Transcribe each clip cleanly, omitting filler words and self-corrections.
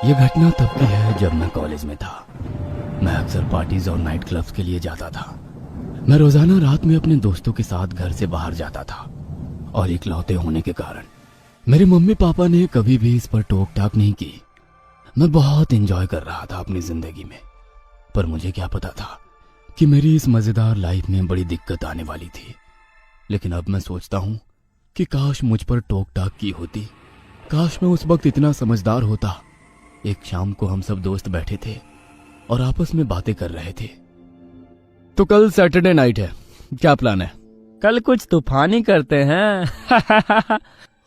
ये घटना तब की है जब मैं कॉलेज में था। मैं अक्सर पार्टीज और नाइट क्लब्स के लिए जाता था। मैं रोजाना रात में अपने दोस्तों के साथ घर से बाहर जाता था और इकलौते होने के कारण मेरे मम्मी पापा ने कभी भी इस पर टोक टाक नहीं की। मैं बहुत एंजॉय कर रहा था अपनी जिंदगी में, पर मुझे क्या पता था कि मेरी इस मजेदार लाइफ में बड़ी दिक्कत आने वाली थी। लेकिन अब मैं सोचता हूँ कि काश मुझ पर टोक टाक की होती, काश मैं उस वक्त इतना समझदार होता। एक शाम को हम सब दोस्त बैठे थे और आपस में बातें कर रहे थे। तो कल सैटरडे नाइट है, क्या प्लान है? कल कुछ तूफानी करते हैं।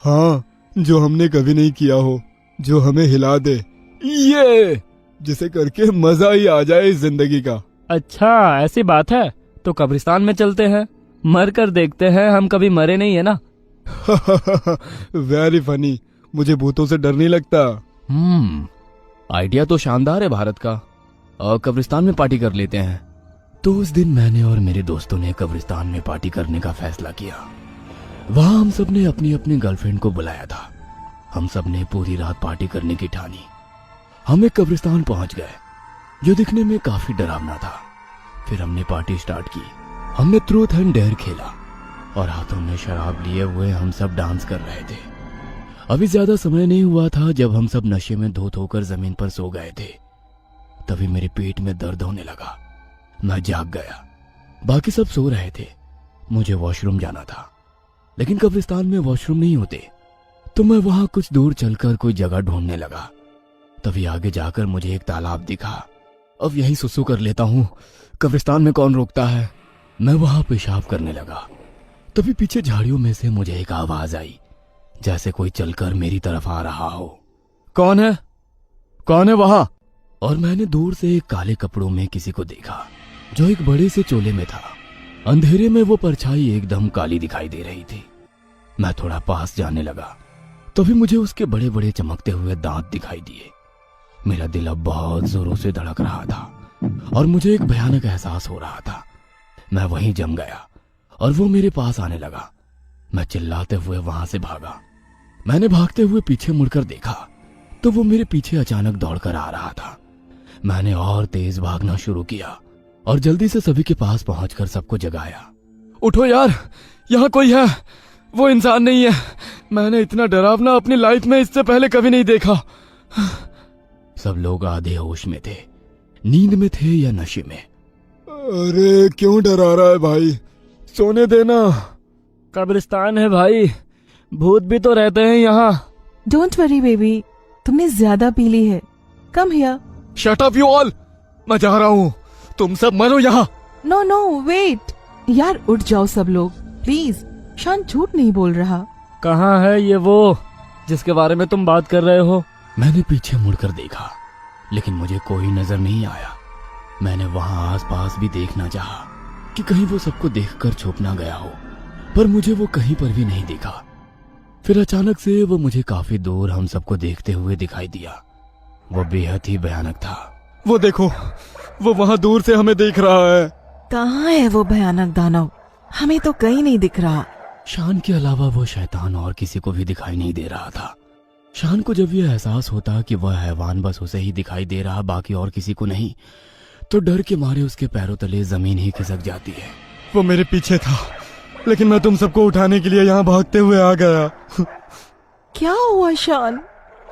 हाँ, जो हमने कभी नहीं किया हो, जो हमें हिला दे, ये जिसे करके मजा ही आ जाए इस जिंदगी का। अच्छा ऐसी बात है, तो कब्रिस्तान में चलते हैं, मर कर देखते हैं, हम कभी मरे नहीं है ना। Very funny. मुझे भूतों से डर नहीं लगता। आइडिया तो शानदार है भारत का। और कब्रिस्तान में पार्टी कर लेते हैं। तो उस दिन मैंने और मेरे दोस्तों ने कब्रिस्तान में पार्टी करने का फैसला किया। वहां हम सब ने अपनी अपनी गर्लफ्रेंड को बुलाया था। हम सब ने पूरी रात पार्टी करने की ठानी। हम एक कब्रिस्तान पहुंच गए जो दिखने में काफी डरावना था। फिर हमने पार्टी स्टार्ट की। हमने ट्रूथ एंड डेयर खेला और हाथों में शराब लिए हुए हम सब डांस कर रहे थे। अभी ज्यादा समय नहीं हुआ था जब हम सब नशे में धोत होकर जमीन पर सो गए थे। तभी मेरे पेट में दर्द होने लगा। मैं जाग गया। बाकी सब सो रहे थे। मुझे वॉशरूम जाना था, लेकिन कब्रिस्तान में वॉशरूम नहीं होते। तो मैं वहां कुछ दूर चलकर कोई जगह ढूंढने लगा। तभी आगे जाकर मुझे एक तालाब दिखा। अब यहीं सुसु कर लेता हूँ, कब्रिस्तान में कौन रोकता है। मैं वहां पेशाब करने लगा। तभी पीछे झाड़ियों में से मुझे एक आवाज आई, जैसे कोई चलकर मेरी तरफ आ रहा हो। कौन है? कौन है वहां? और मैंने दूर से एक काले कपड़ों में किसी को देखा जो एक बड़े से चोले में था। अंधेरे में वो परछाई एकदम काली दिखाई दे रही थी। मैं थोड़ा पास जाने लगा। तभी मुझे उसके बड़े बड़े चमकते हुए दांत दिखाई दिए। मेरा दिल अब बहुत जोरों से धड़क रहा था और मुझे एक भयानक एहसास हो रहा था। मैं वहीं जम गया और वो मेरे पास आने लगा। मैं चिल्लाते हुए वहां से भागा। मैंने भागते हुए पीछे मुड़कर देखा तो वो मेरे पीछे अचानक दौड़कर आ रहा था। मैंने और तेज भागना शुरू किया और जल्दी से सभी के पास पहुंचकर सबको जगाया। उठो यार, यहाँ कोई है। वो इंसान नहीं है। मैंने इतना डरावना अपनी लाइफ में इससे पहले कभी नहीं देखा। सब लोग आधे होश में थे, नींद में थे या नशे में। अरे क्यों डरा रहा है भाई, सोने देना। कब्रिस्तान है भाई, भूत भी तो रहते हैं यहाँ। डोंट वरी बेबी, तुमने ज्यादा पी ली है। Come here. Shut up you all, मैं जा रहा हूँ, तुम सब मरो यहाँ। नो नो वेट यार, उठ जाओ सब लोग प्लीज। शान झूठ नहीं बोल रहा। कहाँ है ये वो जिसके बारे में तुम बात कर रहे हो? मैंने पीछे मुड़कर देखा, लेकिन मुझे कोई नजर नहीं आया। मैंने वहां आसपास भी देखना चाहा कि कहीं वो सबको देखकर छुप ना गया हो, पर मुझे वो कहीं पर भी नहीं दिखा। फिर अचानक से वो मुझे काफी दूर हम सबको देखते हुए दिखाई दिया। वो बेहद ही भयानक था। वो देखो, वो वहाँ दूर से हमें देख रहा है। कहाँ है वो भयानक दानव? हमें तो कहीं नहीं दिख रहा। शान के अलावा वो शैतान और किसी को भी दिखाई नहीं दे रहा था। शान को जब यह एहसास होता कि वह हैवान बस उसे ही दिखाई दे रहा, बाकी और किसी को नहीं, तो डर के मारे उसके पैरों तले जमीन ही खिसक जाती है। वो मेरे पीछे था, लेकिन मैं तुम सबको उठाने के लिए यहाँ भागते हुए आ गया। क्या हुआ शान?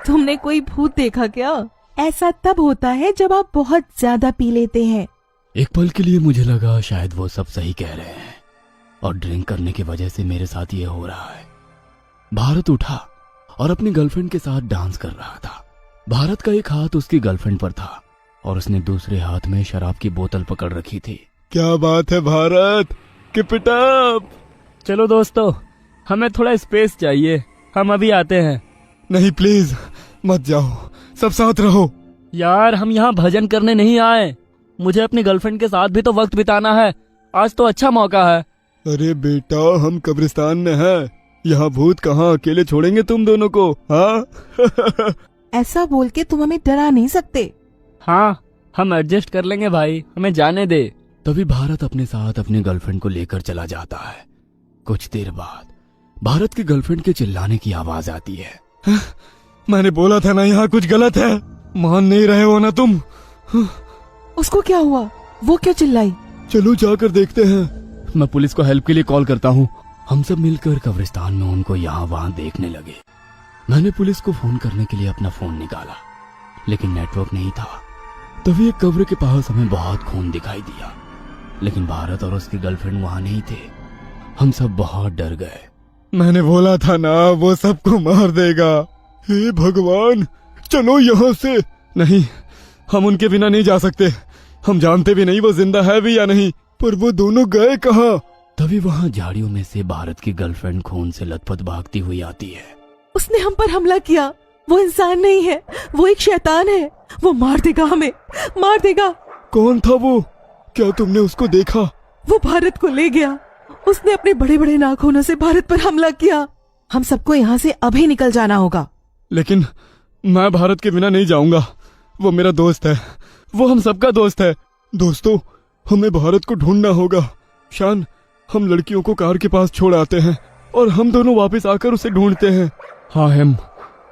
तुमने कोई भूत देखा क्या? ऐसा तब होता है जब आप बहुत ज्यादा पी लेते हैं। एक पल के लिए मुझे लगा शायद वो सब सही कह रहे हैं और ड्रिंक करने की वजह से मेरे साथ ये हो रहा है। भारत उठा और अपनी गर्लफ्रेंड के साथ डांस कर रहा था। भारत का एक हाथ उसकी गर्लफ्रेंड पर था और उसने दूसरे हाथ में शराब की बोतल पकड़ रखी थी। क्या बात है भारत, कीप इट अप। चलो दोस्तों, हमें थोड़ा स्पेस चाहिए, हम अभी आते हैं। नहीं प्लीज मत जाओ, सब साथ रहो। यार हम यहाँ भजन करने नहीं आए, मुझे अपनी गर्लफ्रेंड के साथ भी तो वक्त बिताना है। आज तो अच्छा मौका है। अरे बेटा, हम कब्रिस्तान में हैं, यहाँ भूत कहाँ अकेले छोड़ेंगे तुम दोनों को, हाँ? ऐसा बोल के तुम हमें डरा नहीं सकते। हाँ हम एडजस्ट कर लेंगे भाई, हमें जाने दे। तभी भारत अपने साथ अपनी गर्लफ्रेंड को लेकर चला जाता है। कुछ देर बाद भारत की गर्लफ्रेंड के चिल्लाने की आवाज आती है। मैंने बोला था ना यहाँ कुछ गलत है। मान नहीं रहे हो ना तुम? उसको क्या हुआ? वो क्यों चिल्लाई? चलो जाकर देखते हैं। मैं पुलिस को हेल्प के लिए कॉल करता हूँ। हम सब मिलकर कब्रिस्तान में उनको यहाँ वहां देखने लगे। मैंने पुलिस को फोन करने के लिए अपना फोन निकाला, लेकिन नेटवर्क नहीं था। तभी एक कब्र के पास हमें बहुत खून दिखाई दिया, लेकिन भारत और उसकी गर्लफ्रेंड वहां नहीं थे। हम सब बहुत डर गए। मैंने बोला था ना वो सबको मार देगा। हे भगवान, चलो यहाँ से। नहीं, हम उनके बिना नहीं जा सकते। हम जानते भी नहीं वो जिंदा है भी या नहीं, पर वो दोनों गए कहाँ? तभी वहां झाड़ियों में से भारत की गर्लफ्रेंड खून से लथपथ भागती हुई आती है। उसने हम पर हमला किया। वो इंसान नहीं है, वो एक शैतान है। वो मार देगा, हमें मार देगा। कौन था वो? क्या तुमने उसको देखा? वो भारत को ले गया। उसने अपने बड़े बड़े नाखूनों से भारत पर हमला किया। हम सबको यहाँ से अभी निकल जाना होगा। लेकिन मैं भारत के बिना नहीं जाऊंगा। वो मेरा दोस्त है, वो हम सबका दोस्त है। दोस्तों, हमें भारत को ढूंढना होगा। शान, हम लड़कियों को कार के पास छोड़ आते हैं और हम दोनों वापस आकर उसे ढूंढते हैं। हाँ हेम,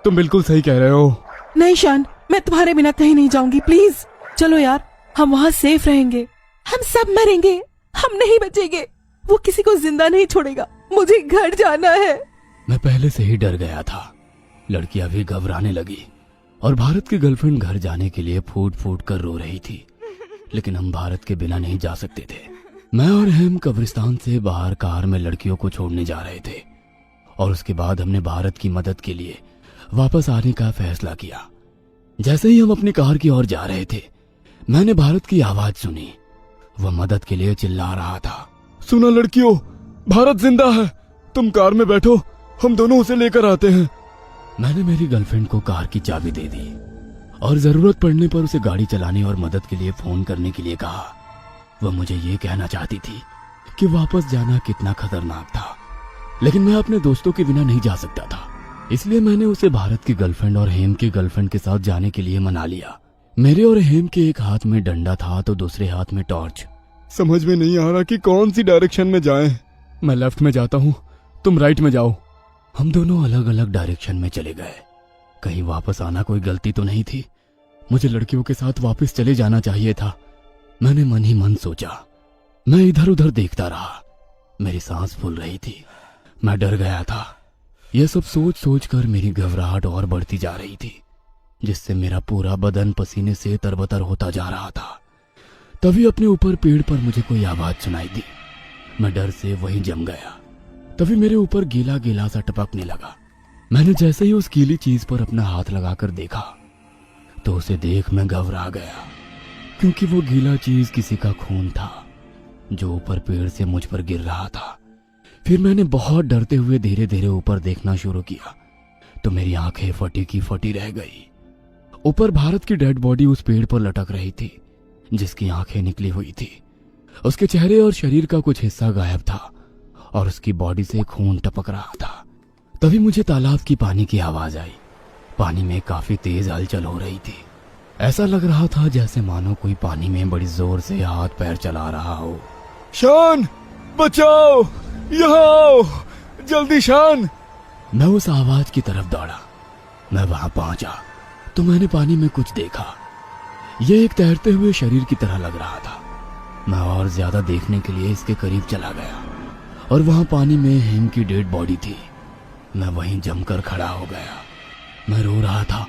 तुम बिल्कुल सही कह रहे हो। नहीं शान, मैं तुम्हारे बिना कहीं नहीं जाऊंगी। प्लीज चलो यार, हम वहाँ सेफ रहेंगे। हम सब मरेंगे, हम नहीं बचेंगे। वो किसी को जिंदा नहीं छोड़ेगा। मुझे घर जाना है। मैं पहले से ही डर गया था। लड़कियां भी घबराने लगी और भारत की गर्लफ्रेंड घर जाने के लिए फूट फूट कर रो रही थी। लेकिन हम भारत के बिना नहीं जा सकते थे। मैं और हेम कब्रिस्तान से बाहर कार में लड़कियों को छोड़ने जा रहे थे और उसके बाद हमने भारत की मदद के लिए वापस आने का फैसला किया। जैसे ही हम अपनी कार की ओर जा रहे थे, मैंने भारत की आवाज सुनी। वह मदद के लिए चिल्ला रहा था। सुना लड़कियों, भारत जिंदा है। तुम कार में बैठो, हम दोनों उसे लेकर आते हैं। मैंने मेरी गर्लफ्रेंड को कार की चाबी दे दी और जरूरत पड़ने पर उसे गाड़ी चलाने और मदद के लिए फोन करने के लिए कहा। वह मुझे ये कहना चाहती थी कि वापस जाना कितना खतरनाक था, लेकिन मैं अपने दोस्तों के बिना नहीं जा सकता था। इसलिए मैंने उसे भारत की गर्लफ्रेंड और हेम की गर्लफ्रेंड के साथ जाने के लिए मना लिया। मेरे और हेम के एक हाथ में डंडा था तो दूसरे हाथ में टॉर्च। समझ में नहीं आ रहा कि कौन सी डायरेक्शन में जाएं। मैं लेफ्ट में जाता हूँ, तुम राइट में जाओ। हम दोनों अलग अलग डायरेक्शन में चले गए। कहीं वापस आना कोई गलती तो नहीं थी। मुझे लड़कियों के साथ वापस चले जाना चाहिए था। मैंने मन ही मन सोचा। मैं इधर उधर देखता रहा। मेरी सांस फूल रही थी। मैं डर गया था। यह सब सोच सोच कर मेरी घबराहट और बढ़ती जा रही थी, जिससे मेरा पूरा बदन पसीने से तरबतर होता जा रहा था। तभी अपने ऊपर पेड़ पर मुझे कोई आवाज सुनाई दी। मैं डर से वहीं जम गया। तभी मेरे ऊपर गीला गीला सा टपकने लगा। मैंने जैसे ही उस गीली चीज पर अपना हाथ लगाकर देखा तो उसे देख मैं घबरा गया, क्योंकि वो गीला चीज किसी का खून था जो ऊपर पेड़ से मुझ पर गिर रहा था। फिर मैंने बहुत डरते हुए धीरे धीरे ऊपर देखना शुरू किया तो मेरी आंखें फटी की फटी रह गई। ऊपर भारत की डेड बॉडी उस पेड़ पर लटक रही थी, जिसकी आंखें निकली हुई थी। उसके चेहरे और शरीर का कुछ हिस्सा गायब था और उसकी बॉडी से खून टपक रहा था। तभी मुझे तालाब की पानी की आवाज आई। पानी में काफी तेज हलचल हो रही थी। ऐसा लग रहा था जैसे मानो कोई पानी में बड़ी जोर से हाथ पैर चला रहा हो। शान, बचाओ, यहाँ आओ, जल्दी शान। मैं उस आवाज की तरफ दौड़ा। मैं वहां पहुंचा तो मैंने पानी में कुछ देखा। यह एक तैरते हुए शरीर की तरह लग रहा था। मैं और ज्यादा देखने के लिए इसके करीब चला गया और वहां पानी में हेम की डेड बॉडी थी। मैं वहीं जमकर खड़ा हो गया। मैं रो रहा था।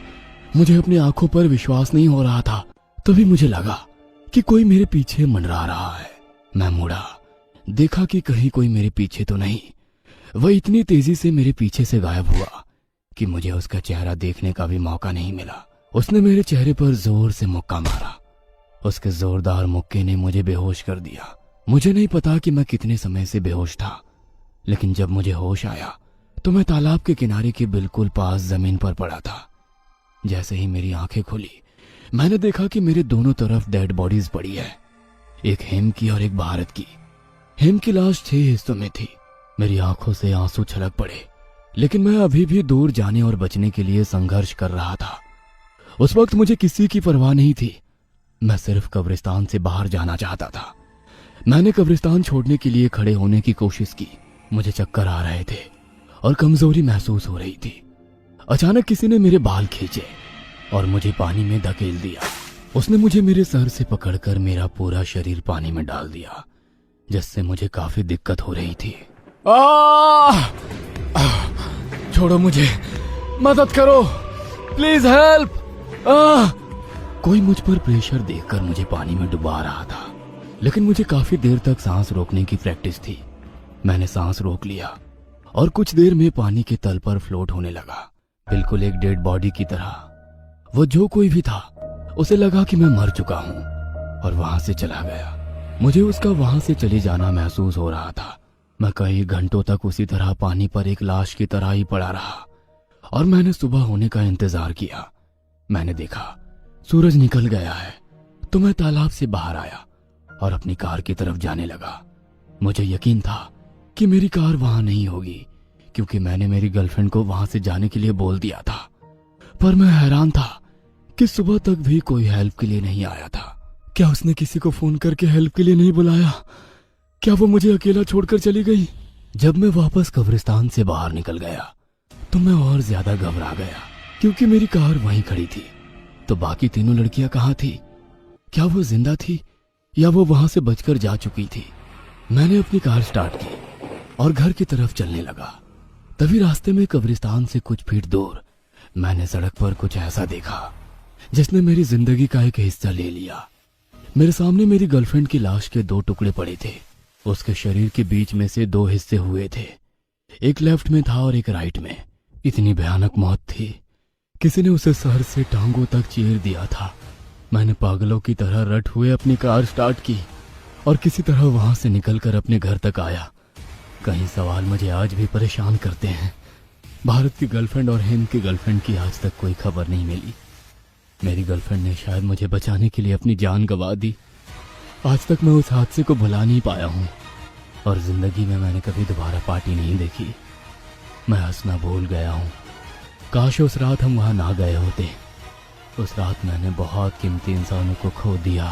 मुझे अपनी आंखों पर विश्वास नहीं हो रहा था। तभी मुझे लगा कि कोई मेरे पीछे मंडरा रहा है। मैं मुड़ा, देखा कि कहीं कोई मेरे पीछे तो नहीं। वह इतनी तेजी से मेरे पीछे से गायब हुआ कि मुझे उसका चेहरा देखने का भी मौका नहीं मिला। उसने मेरे चेहरे पर जोर से मुक्का मारा। उसके जोरदार मुक्के ने मुझे बेहोश कर दिया। मुझे नहीं पता कि मैं कितने समय से बेहोश था, लेकिन जब मुझे होश आया तो मैं तालाब के किनारे के बिल्कुल पास जमीन पर पड़ा था। जैसे ही मेरी आंखें खुली, मैंने देखा कि मेरे दोनों तरफ डेड बॉडीज पड़ी है, एक हेम की और एक भारत की। हेम की लाश 6 हिस्सों में थी। मेरी आंखों से आंसू छलक पड़े, लेकिन मैं अभी भी दूर जाने और बचने के लिए संघर्ष कर रहा था। उस वक्त मुझे किसी की परवाह नहीं थी। मैं सिर्फ कब्रिस्तान से बाहर जाना चाहता था। मैंने कब्रिस्तान छोड़ने के लिए खड़े होने की कोशिश की। मुझे चक्कर आ रहे थे और कमजोरी महसूस हो रही थी। अचानक किसी ने मेरे बाल खींचे। और मुझे पानी में धकेल दिया। उसने मुझे मेरे सर से पकड़कर मेरा पूरा शरीर पानी में डाल दिया, जिससे मुझे काफी दिक्कत हो रही थी। छोड़ो मुझे, मदद करो, प्लीज हेल्प। कोई मुझ पर प्रेशर देखकर मुझे पानी में डुबा रहा था, लेकिन मुझे काफी देर तक सांस रोकने की प्रैक्टिस थी। मैंने सांस रोक लिया और कुछ देर में पानी के तल पर फ्लोट होने लगा, बिल्कुल एक डेड बॉडी की तरह। वो जो कोई भी था, उसे लगा कि मैं मर चुका हूं और वहां से चला गया। मुझे उसका वहां से चले जाना महसूस हो रहा था। मैं कई घंटों तक उसी तरह पानी पर एक लाश की तरह ही पड़ा रहा और मैंने सुबह होने का इंतजार किया। मैंने देखा सूरज निकल गया है, तो मैं तालाब से बाहर आया और अपनी कार की तरफ जाने लगा। मुझे यकीन था कि मेरी कार वहां नहीं होगी, क्योंकि मैंने मेरी गर्लफ्रेंड को वहां से जाने के लिए बोल दिया था। पर मैं हैरान था कि सुबह तक भी कोई हेल्प के लिए नहीं आया था। क्या उसने किसी को फोन करके हेल्प के लिए नहीं बुलाया? क्या वो मुझे अकेला छोड़कर चली गई? जब मैं वापस कब्रिस्तान से बाहर निकल गया तो मैं और ज्यादा घबरा गया, क्योंकि मेरी कार वहीं खड़ी थी। तो बाकी तीनों लड़कियां कहाँ थी? क्या वो जिंदा थी या वो वहां से बचकर जा चुकी थी? मैंने अपनी कार स्टार्ट की और घर की तरफ चलने लगा। तभी रास्ते में कब्रिस्तान से कुछ फीट दूर मैंने सड़क पर कुछ ऐसा देखा जिसने मेरी जिंदगी का एक हिस्सा ले लिया। मेरे सामने मेरी गर्लफ्रेंड की लाश के 2 टुकड़े पड़े थे। उसके शरीर के बीच में से 2 हिस्से हुए थे, एक लेफ्ट में था और एक राइट में। इतनी भयानक मौत थी, किसी ने उसे सर से टांगों तक चीर दिया था। मैंने पागलों की तरह रट हुए अपनी कार स्टार्ट की और किसी तरह वहां से निकलकर अपने घर तक आया। कई सवाल मुझे आज भी परेशान करते हैं। भारत की गर्लफ्रेंड और हिंद की गर्लफ्रेंड की आज तक कोई खबर नहीं मिली। मेरी गर्लफ्रेंड ने शायद मुझे बचाने के लिए अपनी जान गंवा दी। आज तक मैं उस हादसे को भुला नहीं पाया हूँ और जिंदगी में मैंने कभी दोबारा पार्टी नहीं देखी। मैं हंसना भूल गया हूँ। काश उस रात हम वहां ना गए होते। उस रात मैंने बहुत कीमती इंसानों को खो दिया।